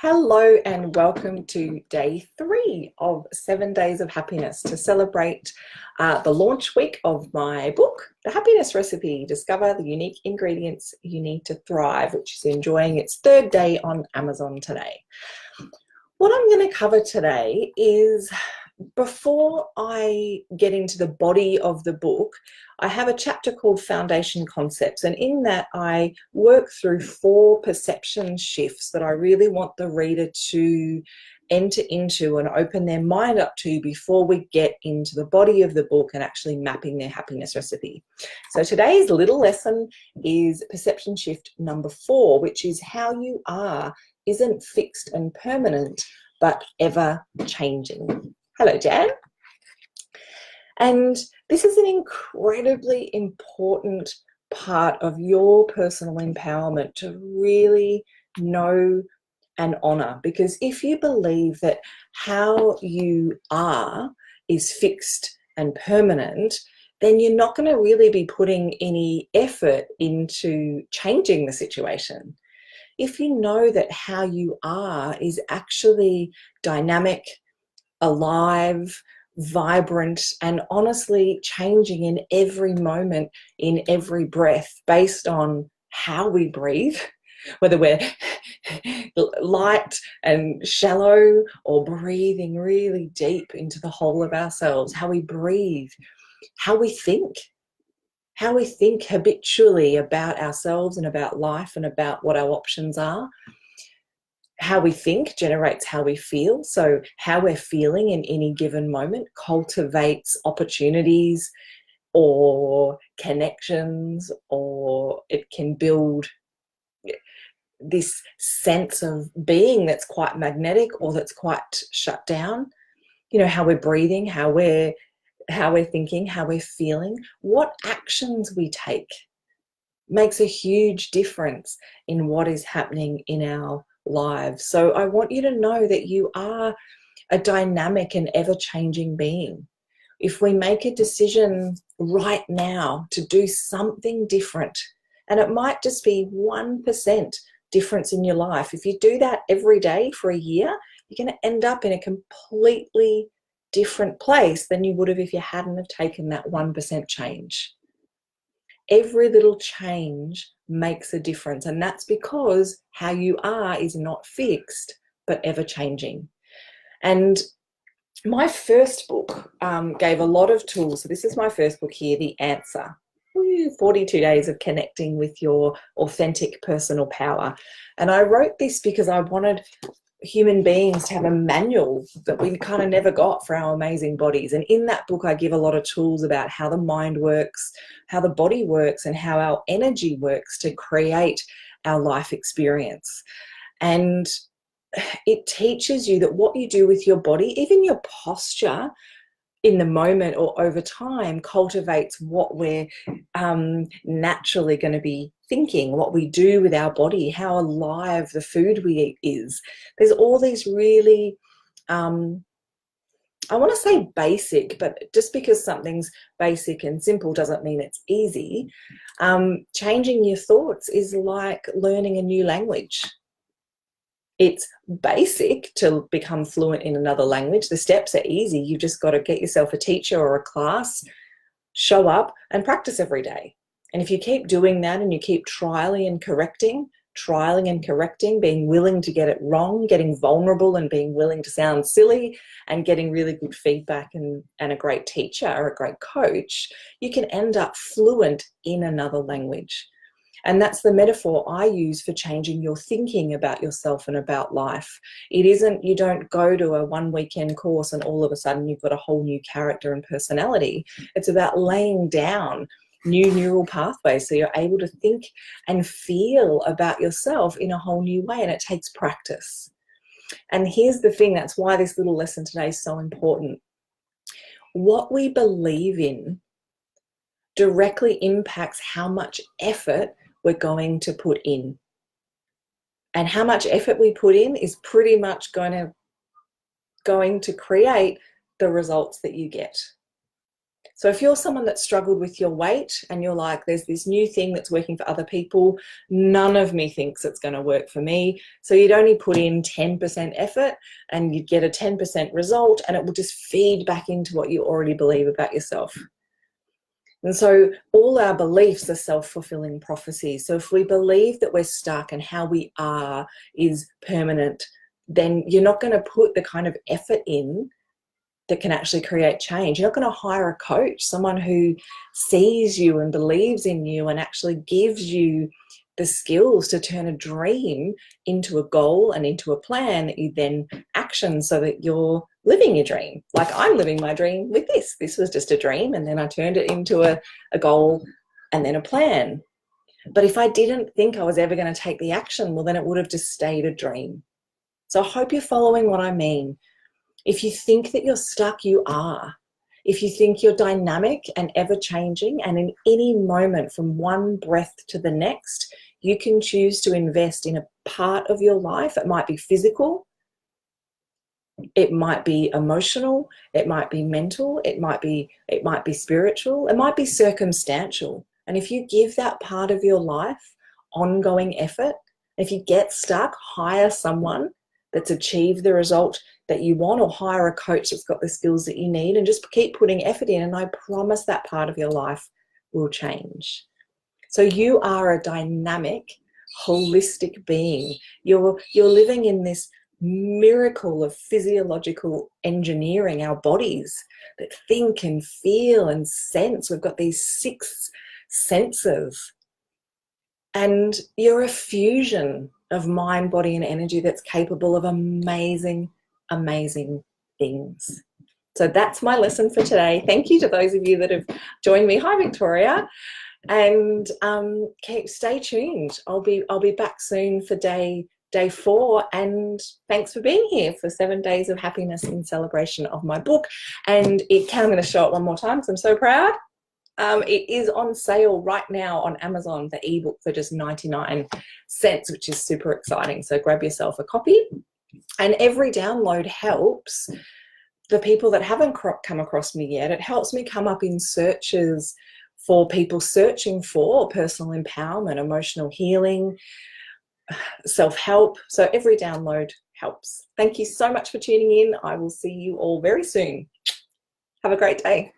Hello and welcome to day 3 of 7 Days of Happiness to celebrate the launch week of my book, The Happiness Recipe, Discover the Unique Ingredients You Need to Thrive, which is enjoying its 3rd day on Amazon today. What I'm going to cover today is, before I get into the body of the book, I have a chapter called Foundation Concepts, and in that I work through 4 perception shifts that I really want the reader to enter into and open their mind up to before we get into the body of the book and actually mapping their happiness recipe. So today's little lesson is perception shift number 4, which is how you are isn't fixed and permanent, but ever changing. Hello, Jan. And this is an incredibly important part of your personal empowerment to really know and honor, because if you believe that how you are is fixed and permanent, then you're not going to really be putting any effort into changing the situation. If you know that how you are is actually dynamic, alive, vibrant, and honestly changing in every moment, in every breath, based on how we breathe, whether we're light and shallow or breathing really deep into the whole of ourselves, how we breathe, how we think habitually about ourselves and about life and about what our options are. How we think generates how we feel. So how we're feeling in any given moment cultivates opportunities or connections, or it can build this sense of being that's quite magnetic or that's quite shut down. You know, how we're breathing, how we're thinking, how we're feeling, what actions we take makes a huge difference in what is happening in our lives. So I want you to know that you are a dynamic and ever-changing being. If we make a decision right now to do something different, and it might just be 1% difference in your life, if you do that every day for a year, you're going to end up in a completely different place than you would have if you hadn't have taken that 1% change. Every little change makes a difference, and that's because how you are is not fixed but ever changing. And my first book gave a lot of tools. So this is my first book here, The Answer, 42 Days of Connecting with Your Authentic Personal Power. And I wrote this because I wanted human beings to have a manual that we kind of never got for our amazing bodies. And in that book, I give a lot of tools about how the mind works, how the body works, and how our energy works to create our life experience. And it teaches you that what you do with your body, even your posture in the moment or over time, cultivates what we're naturally going to be thinking, what we do with our body, how alive the food we eat is. There's all these really, I want to say basic, but just because something's basic and simple doesn't mean it's easy. Changing your thoughts is like learning a new language. It's basic to become fluent in another language. The steps are easy. You've just got to get yourself a teacher or a class, show up and practice every day. And if you keep doing that and you keep trialing and correcting, being willing to get it wrong, getting vulnerable and being willing to sound silly, and getting really good feedback and a great teacher or a great coach, you can end up fluent in another language. And that's the metaphor I use for changing your thinking about yourself and about life. It isn't, you don't go to a 1 weekend course and all of a sudden you've got a whole new character and personality. It's about laying down new neural pathways so you're able to think and feel about yourself in a whole new way, and it takes practice. And here's the thing, that's why this little lesson today is so important. What we believe in directly impacts how much effort we're going to put in. And how much effort we put in is pretty much going to create the results that you get. So if you're someone that struggled with your weight and you're like, there's this new thing that's working for other people, none of me thinks it's going to work for me. So you'd only put in 10% effort and you'd get a 10% result, and it will just feed back into what you already believe about yourself. And so all our beliefs are self-fulfilling prophecies. So if we believe that we're stuck and how we are is permanent, then you're not going to put the kind of effort in that can actually create change. You're not going to hire a coach, someone who sees you and believes in you and actually gives you the skills to turn a dream into a goal and into a plan that you then action so that you're living your dream. Like I'm living my dream with this. This was just a dream, and then I turned it into a goal and then a plan. But if I didn't think I was ever going to take the action, well, then it would have just stayed a dream. So I hope you're following what I mean. If you think that you're stuck, you are. If you think you're dynamic and ever-changing, and in any moment from one breath to the next, you can choose to invest in a part of your life. It might be physical, it might be emotional, it might be mental, it might be spiritual, it might be circumstantial. And if you give that part of your life ongoing effort, if you get stuck, hire someone that's achieved the result that you want, or hire a coach that's got the skills that you need, and just keep putting effort in, and I promise that part of your life will change. So you are a dynamic, holistic being. You're living in this miracle of physiological engineering, our bodies that think and feel and sense. We've got these 6 senses, and you're a fusion of mind, body, and energy that's capable of amazing, amazing things. So that's my lesson for today. Thank you to those of you that have joined me. Hi, Victoria. And stay tuned. I'll be back soon for day 4, and thanks for being here for 7 days of happiness in celebration of my book. And I'm going to show it one more time because I'm so proud. It is on sale right now on Amazon, the ebook, for just 99 cents, which is super exciting. So grab yourself a copy. And every download helps the people that haven't come across me yet. It helps me come up in searches for people searching for personal empowerment, emotional healing, self-help. So every download helps. Thank you so much for tuning in. I will see you all very soon. Have a great day.